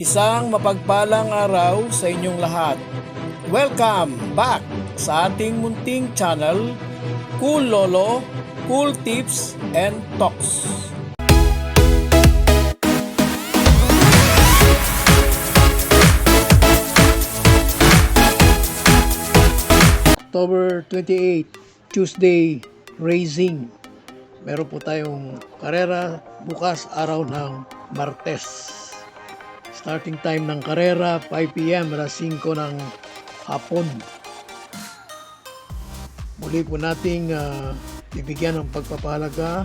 Isang mapagpalang araw sa inyong lahat. Welcome back sa ating munting channel, Cool Lolo, Cool Tips and Talks. October 28, Tuesday, racing. Meron po tayong karera bukas araw ng Martes. Starting time ng karera, 5 p.m. alas 5 ng hapon. Muli po nating bibigyan ng pagpapahalaga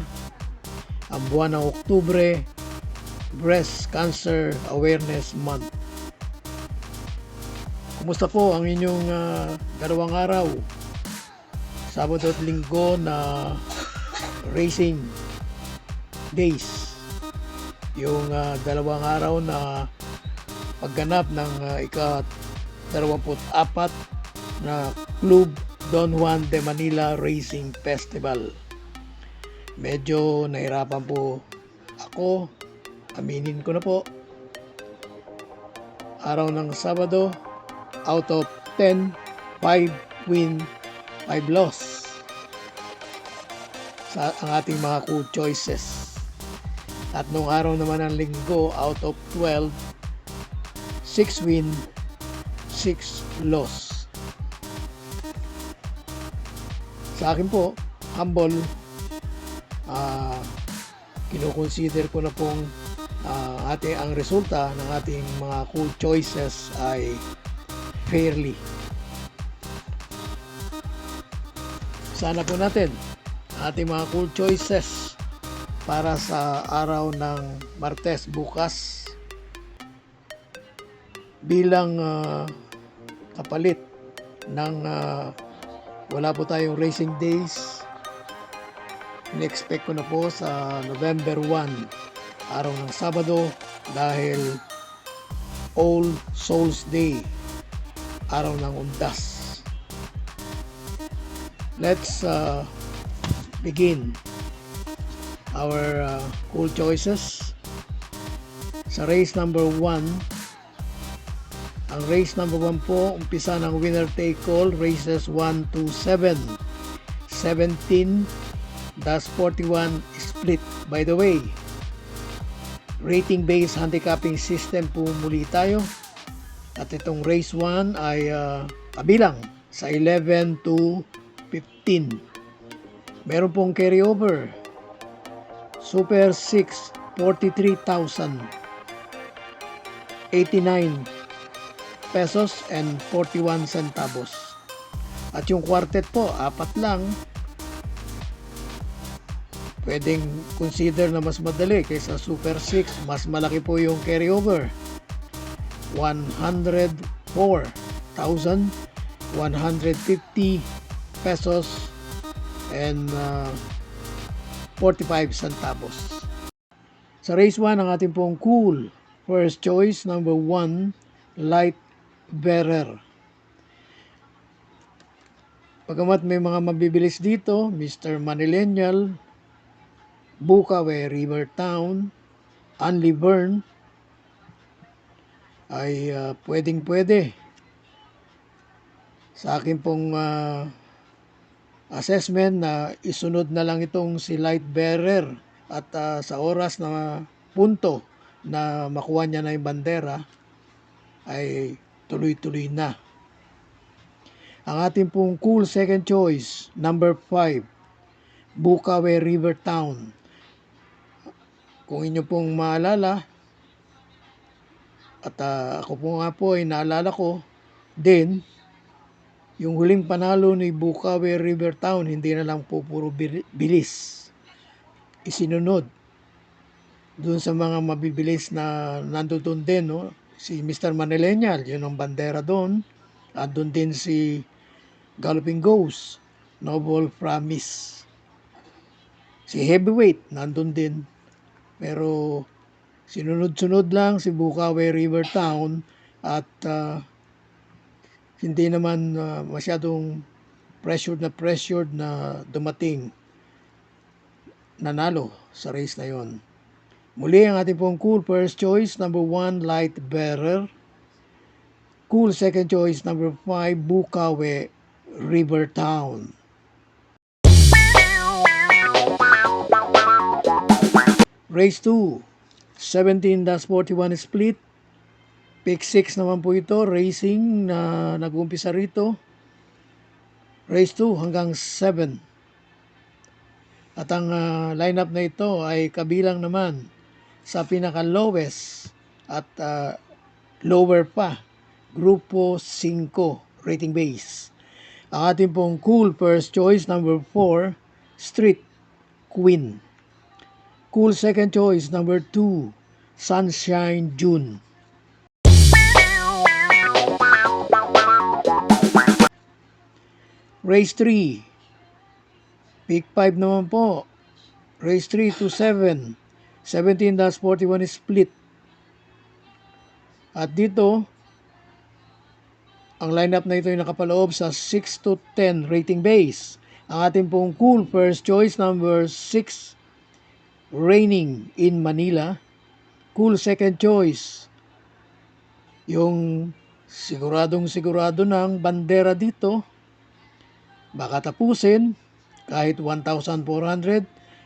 ang buwan ng Oktubre, Breast Cancer Awareness Month. Kumusta po ang inyong dalawang araw? Sabado at Linggo na racing days. Yung dalawang araw na pagganap ng ika-24 na Club Don Juan de Manila Racing Festival. Medyo nahirapan po ako, aminin ko na po. Araw ng Sabado, out of 10, 5 win, 5 loss sa ang ating mga cool choices. At nung araw naman ng Linggo, out of 12, 6 win, 6 loss. Sa akin po, humble, kinukonsider ko na pong ang resulta ng ating mga cool choices ay fairly. Sana po natin ating mga cool choices para sa araw ng Martes bukas bilang kapalit ng wala po tayong racing days. In-expect ko na po sa November 1, araw ng Sabado, dahil All Souls Day, araw ng Undas. Let's begin our cool choices. Sa race number 1, ang race number 1 po, umpisa ng winner take all, races 1 to 7. 17-41 split. By the way, rating based handicapping system po muli tayo. At itong race 1 ay kabilang sa 11 to 15. Meron pong carryover. Super 6, 43,089 pesos and 41 centavos. At yung quartet po, 4 lang. Pwedeng consider na mas madali kaysa Super 6. Mas malaki po yung carryover. 104,150 pesos and 45 centavos. Sa race 1, ang ating pong cool first choice, number 1, Light Bearer. Pagamat may mga mabibilis dito, Mr. Manillennial, Bukawe Rivertown, Anli Bern, ay pwedeng-pwede. Sa akin pong assessment na isunod na lang itong si Light Bearer at sa oras na punto na makuha niya na yung bandera ay tuloy-tuloy na. Ang ating pong cool second choice, number 5, Bukawe Rivertown. Kung inyo pong maalala, at ako po nga po ay naalala ko din, yung huling panalo ni Bukawe Rivertown, hindi na lang po puro bilis. Isinunod doon sa mga mabibilis na nandoon din, no? Si Mr. Manillennial, yun ang bandera doon. At doon din si Galloping Ghost, Noble Promise. Si Heavyweight, nandun din. Pero sinunod-sunod lang si Bukawe Rivertown at hindi naman masyadong pressured na dumating nanalo sa race na yon. Muli ang ating pong cool first choice, number 1, Light Bearer. Cool second choice, number 5, Bukawe River Town. Race 2, 17-41 split. Pick 6 naman po ito, racing na nag-umpisa rito. Race 2 hanggang 7. At ang lineup na ito ay kabilang naman sa pinaka-lowest at lower pa, Grupo 5 rating base. Ang ating pong cool first choice, number 4, Street Queen. Cool second choice, number 2, Sunshine June. Race 3, pick 5 naman po. Race 3 to 7, 17-41 split. At dito, ang lineup na ito ay nakapaloob sa 6 to 10 rating base. Ang ating pong cool first choice, number 6, Raining in Manila. Cool second choice, yung sigurado ng bandera dito, baka tapusin kahit 1,400.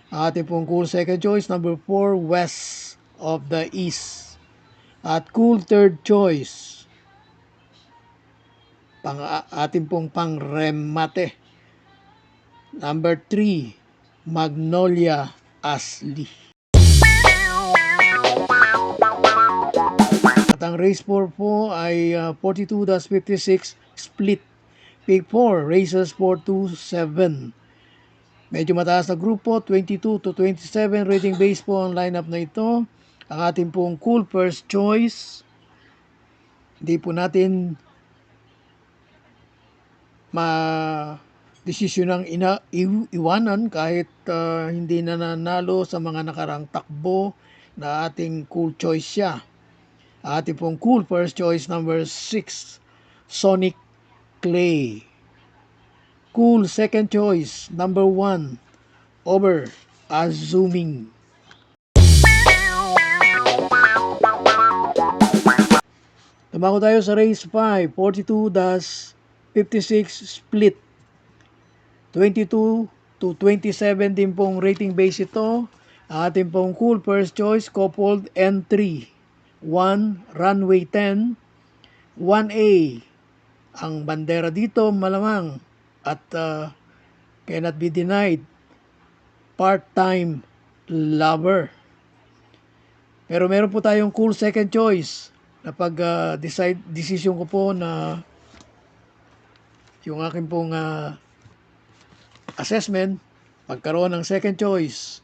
Ang ating pong cool second choice, number 4, West of the East. At cool third choice, ating pong pangremate, number 3, Magnolia Asli. At ang race 4 po ay 42-56 split. Pick 4, races 4 to 7. Medyo mataas na grupo, 22 to 27 rating base po ang lineup na ito. Ang ating pong cool first choice, hindi po natin desisyon ng iwanan kahit hindi na nanalo sa mga nakarang takbo na ating cool choice siya. Ating pong cool first choice, number 6, Sonic Clay. Cool second choice, number 1, Over Assuming. Tumako tayo sa race 5, 42-56 split. 22 to 27 din pong rating base ito. Ating pong cool first choice, coupled N3, 1, Runway 10, 1A. Ang bandera dito malamang at cannot be denied, Part-Time Lover. Pero meron po tayong cool second choice na pag decision ko po na yung aking pong assessment, pagkaroon ng second choice,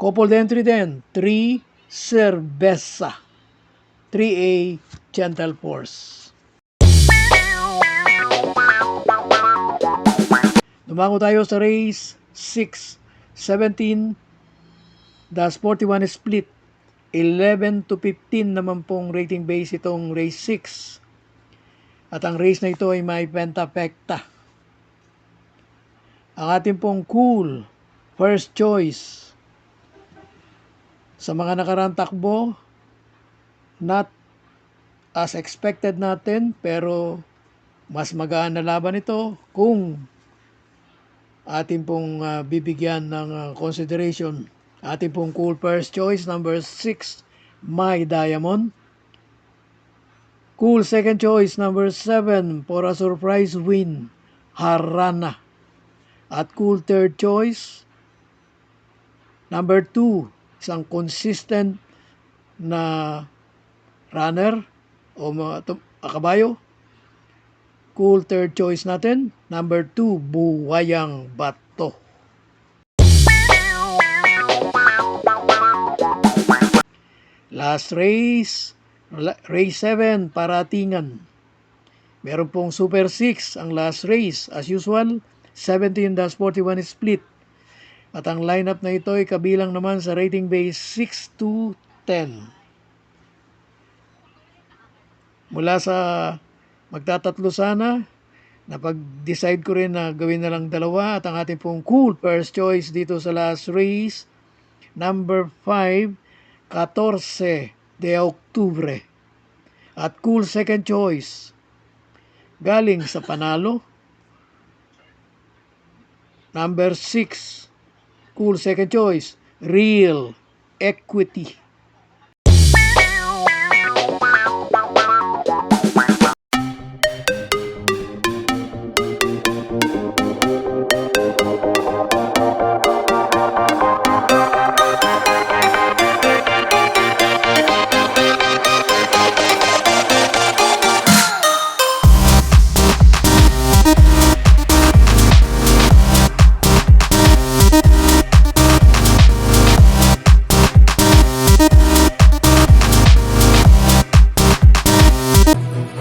coupled entry din, 3, Cerveza, 3A, Gentle Force. Dumako tayo sa race 6, 17-41 split. 11 to 15 naman pong rating base itong race 6. At ang race na ito ay may pentapekta. Ang ating pong cool first choice, sa mga nakarang takbo, not as expected natin, pero mas magaan na laban ito kung ating pong bibigyan ng consideration. Ating pong cool first choice, number 6, My Diamond. Cool second choice, number 7, for a surprise win, Harana. At cool third choice, number 2, isang consistent na runner o kabayo. Cool third choice natin, number 2, Buwayang Bato. Last race, race 7, Paratingan. Meron pong Super 6 ang last race. As usual, 17-41 split. At ang lineup na ito ay kabilang naman sa rating base 6 to 10. Mula sa magtatatlo sana, napag-decide ko rin na gawin na lang dalawa. At ang ating pong cool first choice dito sa last race, number 5, 14 de Oktubre. At Cool Second Choice, galing sa Panalo. Number 6, Cool Second Choice, Real Equity.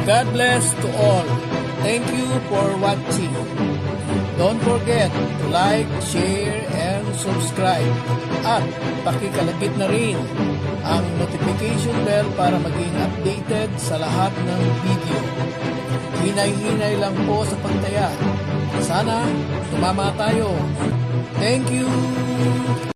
God bless to all. Thank you for watching. Don't forget to like, share, and subscribe. At pakikalagit na rin ang notification bell para maging updated sa lahat ng video. Hinay-hinay lang po sa pagtaya. Sana tumama tayo. Thank you!